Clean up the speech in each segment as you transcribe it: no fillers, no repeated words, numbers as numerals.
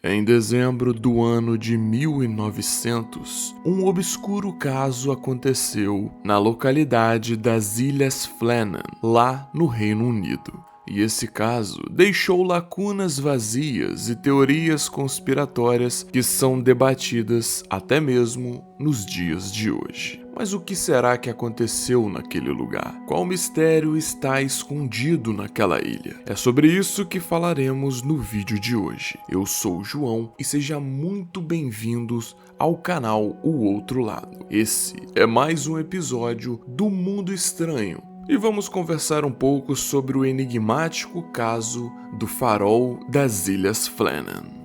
Em dezembro do ano de 1900, um obscuro caso aconteceu na localidade das Ilhas Flannan, lá no Reino Unido. E esse caso deixou lacunas vazias e teorias conspiratórias que são debatidas até mesmo nos dias de hoje. Mas o que será que aconteceu naquele lugar? Qual mistério está escondido naquela ilha? É sobre isso que falaremos no vídeo de hoje. Eu sou o João e sejam muito bem-vindos ao canal O Outro Lado. Esse é mais um episódio do Mundo Estranho. E vamos conversar um pouco sobre o enigmático caso do farol das Ilhas Flannan.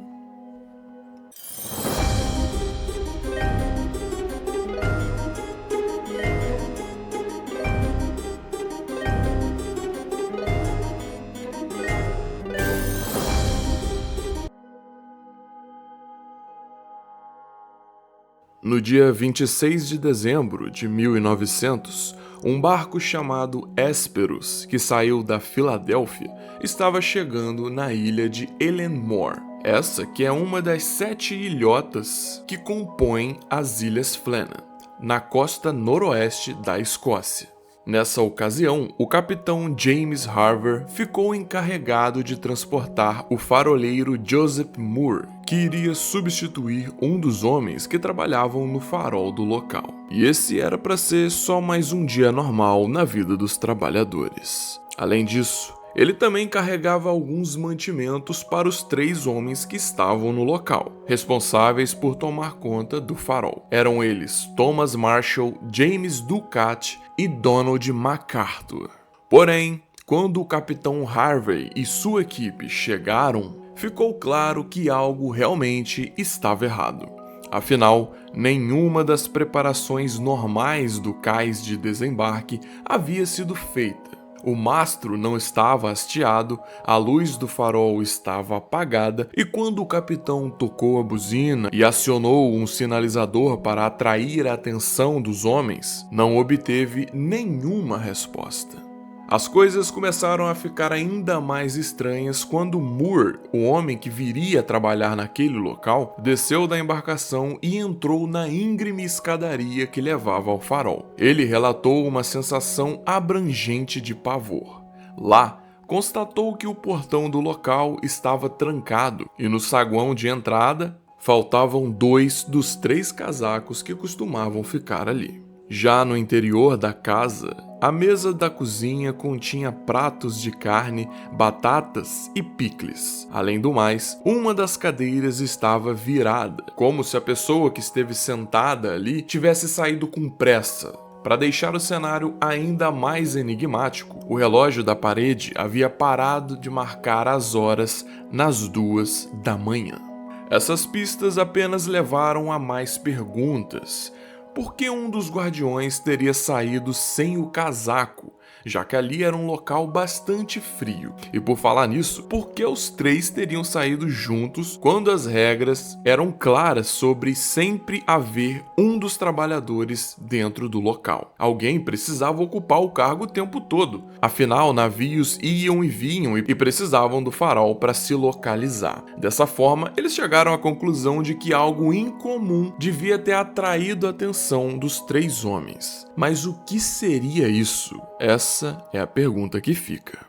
No dia 26 de dezembro de 1900, um barco chamado Hesperus, que saiu da Filadélfia, estava chegando na ilha de Ellenmore. Essa que é uma das 7 ilhotas que compõem as Ilhas Flannan, na costa noroeste da Escócia. Nessa ocasião, o capitão James Harver ficou encarregado de transportar o faroleiro Joseph Moore, que iria substituir um dos homens que trabalhavam no farol do local. E esse era para ser só mais um dia normal na vida dos trabalhadores. Além disso, ele também carregava alguns mantimentos para os 3 homens que estavam no local, responsáveis por tomar conta do farol. Eram eles Thomas Marshall, James Ducat e Donald MacArthur. Porém, quando o capitão Harvey e sua equipe chegaram, ficou claro que algo realmente estava errado. Afinal, nenhuma das preparações normais do cais de desembarque havia sido feita. O mastro não estava hasteado, a luz do farol estava apagada e quando o capitão tocou a buzina e acionou um sinalizador para atrair a atenção dos homens, não obteve nenhuma resposta. As coisas começaram a ficar ainda mais estranhas quando Moore, o homem que viria trabalhar naquele local, desceu da embarcação e entrou na íngreme escadaria que levava ao farol. Ele relatou uma sensação abrangente de pavor. Lá, constatou que o portão do local estava trancado e no saguão de entrada faltavam 2 dos 3 casacos que costumavam ficar ali. Já no interior da casa, a mesa da cozinha continha pratos de carne, batatas e picles. Além do mais, uma das cadeiras estava virada, como se a pessoa que esteve sentada ali tivesse saído com pressa. Para deixar o cenário ainda mais enigmático, o relógio da parede havia parado de marcar as horas nas 2 da manhã. Essas pistas apenas levaram a mais perguntas. Por que um dos guardiões teria saído sem o casaco, já que ali era um local bastante frio? E por falar nisso, por que os 3 teriam saído juntos quando as regras eram claras sobre sempre haver um dos trabalhadores dentro do local? Alguém precisava ocupar o cargo o tempo todo, afinal navios iam e vinham e precisavam do farol para se localizar. Dessa forma, eles chegaram à conclusão de que algo incomum devia ter atraído a atenção dos 3 homens. Mas o que seria isso? Essa é a pergunta que fica.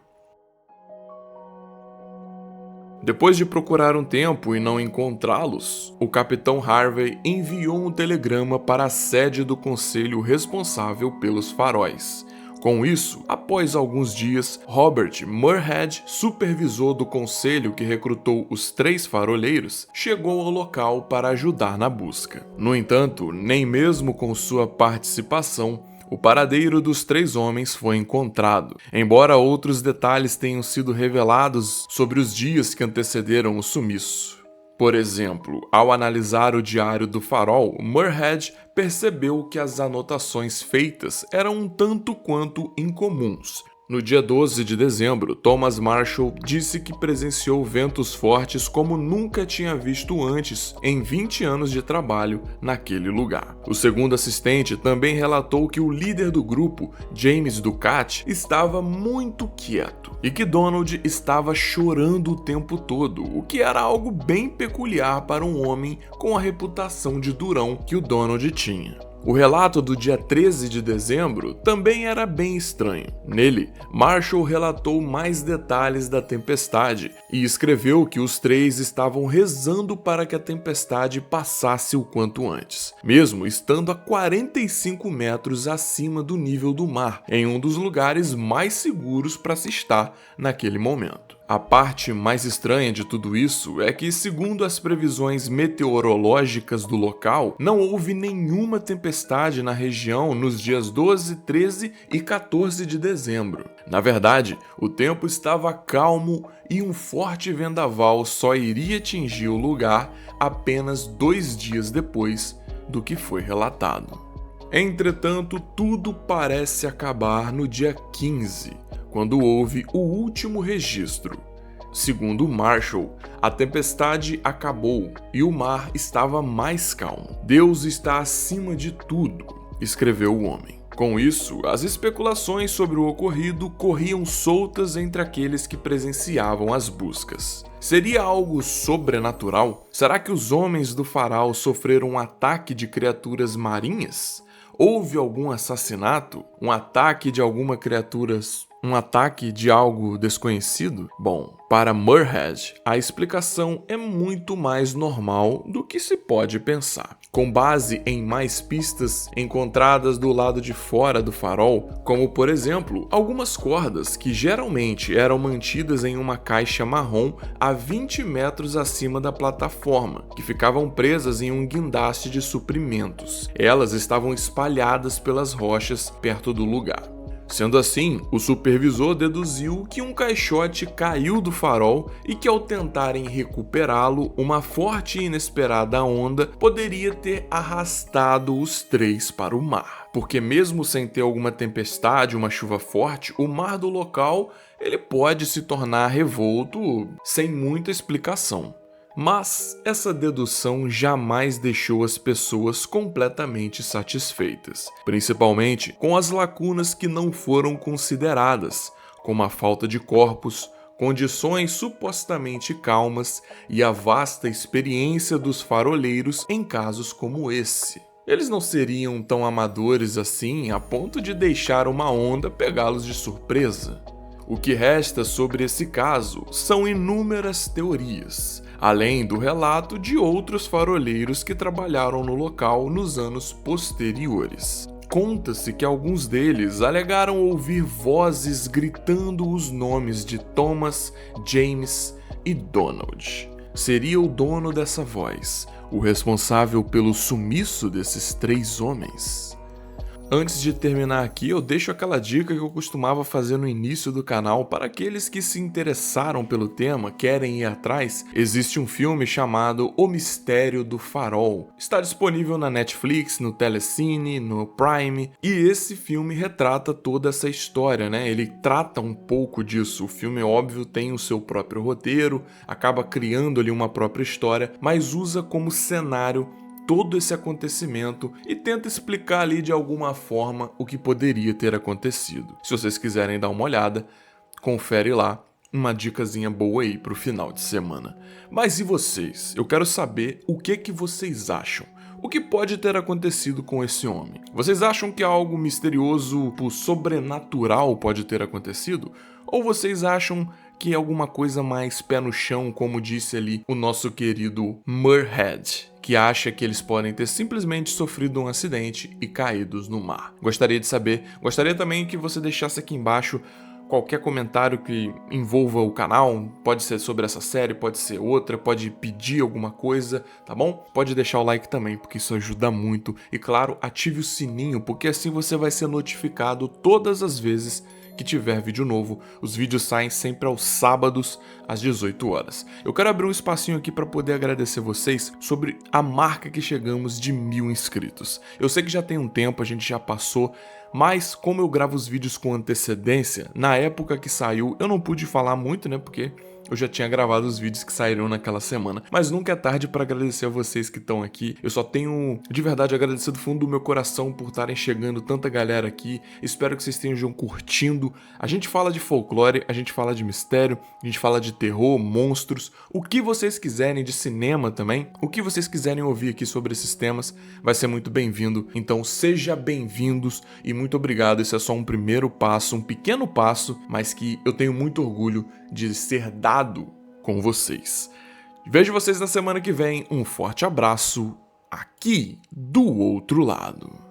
Depois de procurar um tempo e não encontrá-los, o capitão Harvey enviou um telegrama para a sede do conselho responsável pelos faróis. Com isso, após alguns dias, Robert Muirhead, supervisor do conselho que recrutou os 3 faroleiros, chegou ao local para ajudar na busca. No entanto, nem mesmo com sua participação, o paradeiro dos 3 homens foi encontrado, embora outros detalhes tenham sido revelados sobre os dias que antecederam o sumiço. Por exemplo, ao analisar o diário do farol, Muirhead percebeu que as anotações feitas eram um tanto quanto incomuns. No dia 12 de dezembro, Thomas Marshall disse que presenciou ventos fortes como nunca tinha visto antes em 20 anos de trabalho naquele lugar. O segundo assistente também relatou que o líder do grupo, James Ducat, estava muito quieto e que Donald estava chorando o tempo todo, o que era algo bem peculiar para um homem com a reputação de durão que o Donald tinha. O relato do dia 13 de dezembro também era bem estranho. Nele, Marshall relatou mais detalhes da tempestade e escreveu que os três estavam rezando para que a tempestade passasse o quanto antes, mesmo estando a 45 metros acima do nível do mar, em um dos lugares mais seguros para se estar naquele momento. A parte mais estranha de tudo isso é que, segundo as previsões meteorológicas do local, não houve nenhuma tempestade na região nos dias 12, 13 e 14 de dezembro. Na verdade, o tempo estava calmo e um forte vendaval só iria atingir o lugar apenas 2 dias depois do que foi relatado. Entretanto, tudo parece acabar no dia 15, quando houve o último registro. Segundo Marshall, a tempestade acabou e o mar estava mais calmo. Deus está acima de tudo, escreveu o homem. Com isso, as especulações sobre o ocorrido corriam soltas entre aqueles que presenciavam as buscas. Seria algo sobrenatural? Será que os homens do faraó sofreram um ataque de criaturas marinhas? Houve algum assassinato? Um ataque de alguma criatura? Um ataque de algo desconhecido? Bom, para Muirhead, a explicação é muito mais normal do que se pode pensar. Com base em mais pistas encontradas do lado de fora do farol, como por exemplo, algumas cordas que geralmente eram mantidas em uma caixa marrom a 20 metros acima da plataforma, que ficavam presas em um guindaste de suprimentos. Elas estavam espalhadas pelas rochas perto do lugar. Sendo assim, o supervisor deduziu que um caixote caiu do farol e que, ao tentarem recuperá-lo, uma forte e inesperada onda poderia ter arrastado os três para o mar. Porque mesmo sem ter alguma tempestade, uma chuva forte, o mar do local ele pode se tornar revolto sem muita explicação. Mas essa dedução jamais deixou as pessoas completamente satisfeitas, principalmente com as lacunas que não foram consideradas, como a falta de corpos, condições supostamente calmas e a vasta experiência dos faroleiros em casos como esse. Eles não seriam tão amadores assim a ponto de deixar uma onda pegá-los de surpresa. O que resta sobre esse caso são inúmeras teorias, além do relato de outros faroleiros que trabalharam no local nos anos posteriores. Conta-se que alguns deles alegaram ouvir vozes gritando os nomes de Thomas, James e Donald. Seria o dono dessa voz o responsável pelo sumiço desses três homens? Antes de terminar aqui, eu deixo aquela dica que eu costumava fazer no início do canal para aqueles que se interessaram pelo tema, querem ir atrás. Existe um filme chamado O Mistério do Farol. Está disponível na Netflix, no Telecine, no Prime, e esse filme retrata toda essa história, né? Ele trata um pouco disso. O filme, óbvio, tem o seu próprio roteiro, acaba criando ali uma própria história, mas usa como cenário todo esse acontecimento e tenta explicar ali de alguma forma o que poderia ter acontecido. Se vocês quiserem dar uma olhada, confere lá, uma dicasinha boa aí pro final de semana. Mas e vocês? Eu quero saber o que vocês acham. O que pode ter acontecido com esse homem? Vocês acham que algo misterioso, sobrenatural pode ter acontecido? Ou vocês acham que é alguma coisa mais pé no chão, como disse ali o nosso querido Muirhead, que acha que eles podem ter simplesmente sofrido um acidente e caídos no mar? Gostaria de saber. Gostaria também que você deixasse aqui embaixo qualquer comentário que envolva o canal, pode ser sobre essa série, pode ser outra, pode pedir alguma coisa, tá bom? Pode deixar o like também, porque isso ajuda muito. E claro, ative o sininho, porque assim você vai ser notificado todas as vezes que tiver vídeo novo. Os vídeos saem sempre aos sábados, às 18 horas. Eu quero abrir um espacinho aqui para poder agradecer vocês sobre a marca que chegamos de 1000 inscritos. Eu sei que já tem um tempo, a gente já passou, mas como eu gravo os vídeos com antecedência, na época que saiu eu não pude falar muito, né, porque eu já tinha gravado os vídeos que saíram naquela semana. Mas nunca é tarde para agradecer a vocês que estão aqui. Eu só tenho, de verdade, agradecer do fundo do meu coração por estarem chegando tanta galera aqui. Espero que vocês estejam curtindo. A gente fala de folclore, a gente fala de mistério, a gente fala de terror, monstros, o que vocês quiserem, de cinema também. O que vocês quiserem ouvir aqui sobre esses temas vai ser muito bem-vindo. Então seja bem-vindos e muito obrigado. Esse é só um primeiro passo, um pequeno passo, mas que eu tenho muito orgulho de ser dado com vocês. Vejo vocês na semana que vem. Um forte abraço aqui do outro lado.